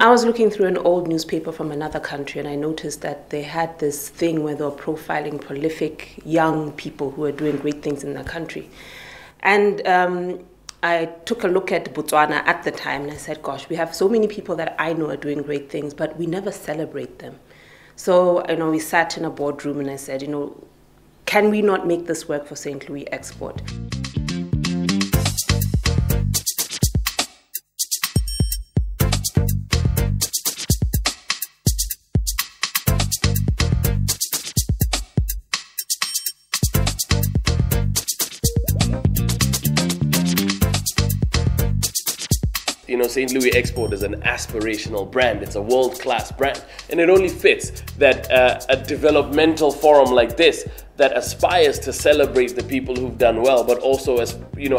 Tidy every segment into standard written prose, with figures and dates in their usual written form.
I was looking through an old newspaper from another country, and I noticed that they had this thing where they were profiling prolific young people who were doing great things in their country. And I took a look at Batswana at the time, and I said, gosh, we have so many people that I know are doing great things, but we never celebrate them. So, we sat in a boardroom and I said, can we not make this work for St. Louis Export? St. Louis Export is an aspirational brand. It's a world-class brand, and it only fits that a developmental forum like this that aspires to celebrate the people who've done well, but also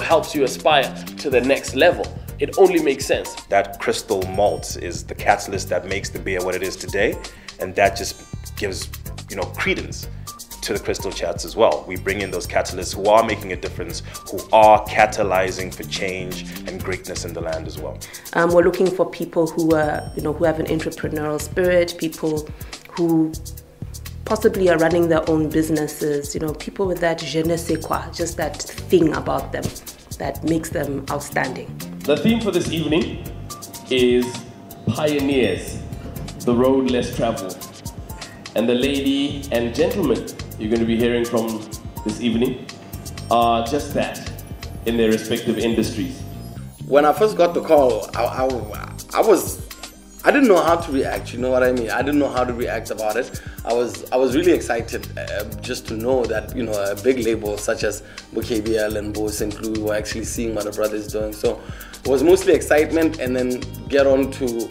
helps you aspire to the next level. It only makes sense. That crystal malt is the catalyst that makes the beer what it is today, and that just gives credence to the Crystal Chats as well. We bring in those catalysts who are making a difference, who are catalyzing for change and greatness in the land as well. We're looking for people who are, who have an entrepreneurial spirit, people who possibly are running their own businesses, people with that je ne sais quoi, just that thing about them that makes them outstanding. The theme for this evening is Pioneers, the road less traveled. And the lady and gentleman you're going to be hearing from this evening are just that in their respective industries. When I first got the call, I didn't know how to react. You know what I mean? I didn't know how to react about it. I was really excited just to know that a big label such as KBL and Bo St. Louis were actually seeing what a brother is doing. So it was mostly excitement, and then get on to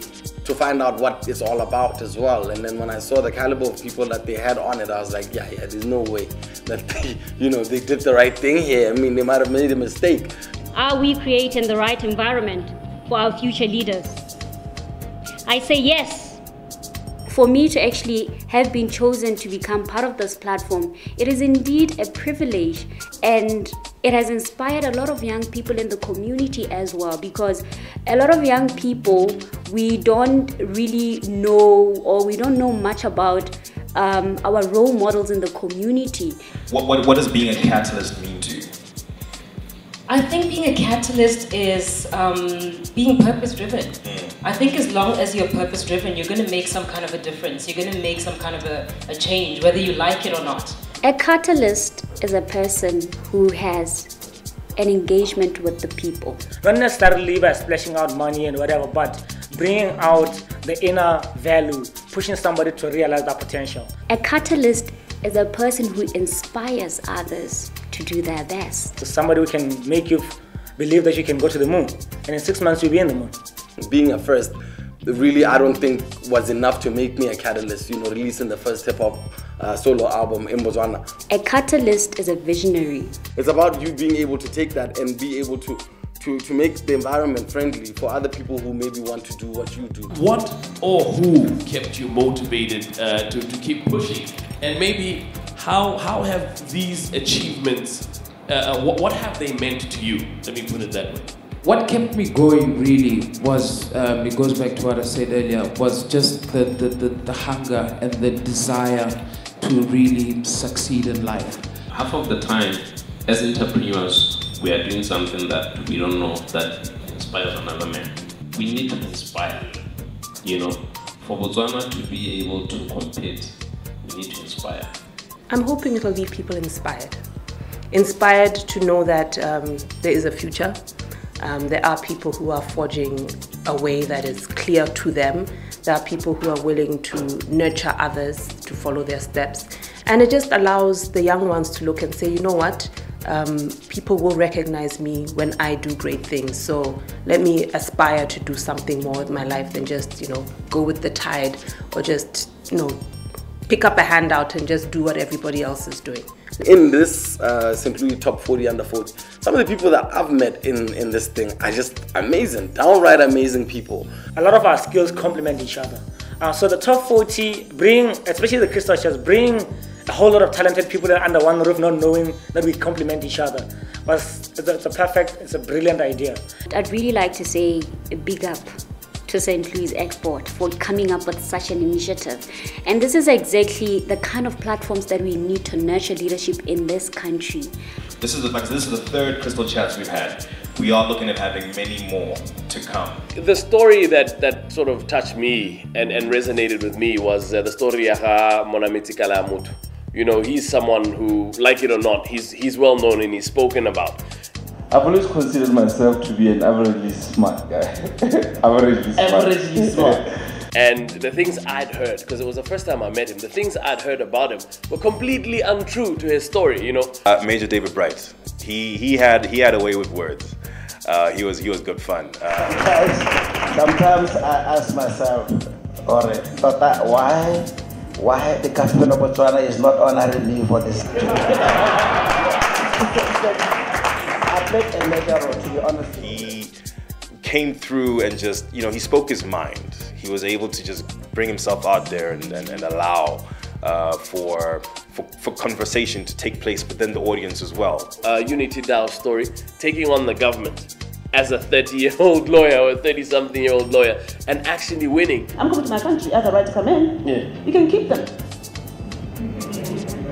find out what it's all about as well. And then when I saw the caliber of people that they had on it, I was like, yeah, there's no way that they did the right thing here. I mean, they might have made a mistake. Are we creating the right environment for our future leaders? I say yes. For me to actually have been chosen to become part of this platform, it is indeed a privilege, and it has inspired a lot of young people in the community as well, because a lot of young people, we don't really know, or we don't know much about our role models in the community. What does being a catalyst mean to you? I think being a catalyst is being purpose-driven. I think as long as you're purpose-driven, you're going to make some kind of a difference. You're going to make some kind of a change, whether you like it or not. A catalyst is a person who has an engagement with the people. Not necessarily by splashing out money and whatever, but bringing out the inner value, pushing somebody to realize their potential. A catalyst is a person who inspires others to do their best. So somebody who can make you believe that you can go to the moon, and in 6 months you'll be in the moon. Being a first, really, I don't think was enough to make me a catalyst, releasing the first hip-hop solo album in Batswana. A catalyst is a visionary. It's about you being able to take that and be able to make the environment friendly for other people who maybe want to do what you do. What or who kept you motivated to keep pushing? And maybe how have these achievements, what have they meant to you? Let me put it that way. What kept me going really was, it goes back to what I said earlier, was just the hunger and the desire to really succeed in life. Half of the time, as entrepreneurs, we are doing something that we don't know that inspires another man. We need to inspire. For Batswana to be able to compete, we need to inspire. I'm hoping it'll leave people inspired. Inspired to know that there is a future. There are people who are forging a way that is clear to them. There are people who are willing to nurture others to follow their steps. And it just allows the young ones to look and say, you know what? People will recognize me when I do great things. So let me aspire to do something more with my life than just, go with the tide, or just, pick up a handout and just do what everybody else is doing. In this St. Louis Top 40 Under 40, some of the people that I've met in this thing are just amazing, downright amazing people. A lot of our skills complement each other. So the Top 40 bring, especially the Crystal Chats, bring a whole lot of talented people under one roof, not knowing that we complement each other. It's a brilliant idea. I'd really like to say a big up to St. Louis Export for coming up with such an initiative. And this is exactly the kind of platforms that we need to nurture leadership in this country. This is the third Crystal Chats we've had. We are looking at having many more to come. The story that sort of touched me and resonated with me was the story of Monamiti Kalamutu. You know, he's someone who, like it or not, he's well known and he's spoken about. I've always considered myself to be an averagely smart guy. Averagely smart. And the things I'd heard, because it was the first time I met him, the things I'd heard about him were completely untrue to his story, you know. Major David Bright, he had a way with words. He was good fun. Sometimes I ask myself, why the government of Batswana is not honoring me for this? I played a major role, to be honest. He came through and just, you know, he spoke his mind. He was able to just bring himself out there and allow for conversation to take place within the audience as well. Unity Dow's story, taking on the government as a 30-year-old lawyer or a 30-something-year-old lawyer and actually winning. I'm coming to my country, I have the right to come in. Yeah. You can keep them.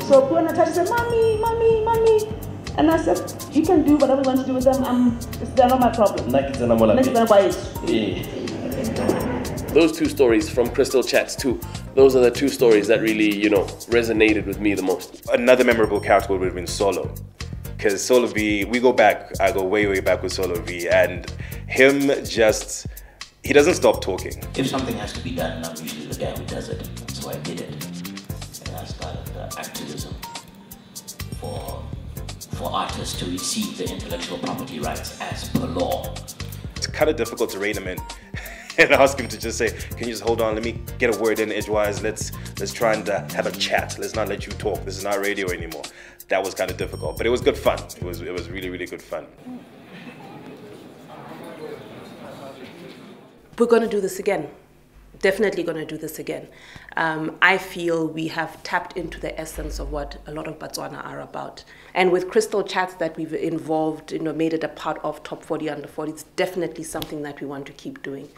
So when I said, mommy. And I said, you can do whatever you want to do with them. They're not my problem. Those two stories from Crystal Chats too, those are the two stories that really, you know, resonated with me the most. Another memorable character would have been Solo. Because Solo V, I go way back with Solo V, and him just, he doesn't stop talking. If something has to be done, I'm usually the guy who does it. So I did it. And I started activism for artists to receive the intellectual property rights as per law. It's kind of difficult to rein him in and ask him to just say, can you just hold on, let me get a word in edgewise, let's try and have a chat, let's not let you talk, this is not radio anymore. That was kind of difficult, but it was good fun. It was really, really good fun. We're going to do this again. Definitely going to do this again. I feel we have tapped into the essence of what a lot of Batswana are about. And with Crystal Chats that we've involved, you know, made it a part of Top 40 Under 40, it's definitely something that we want to keep doing.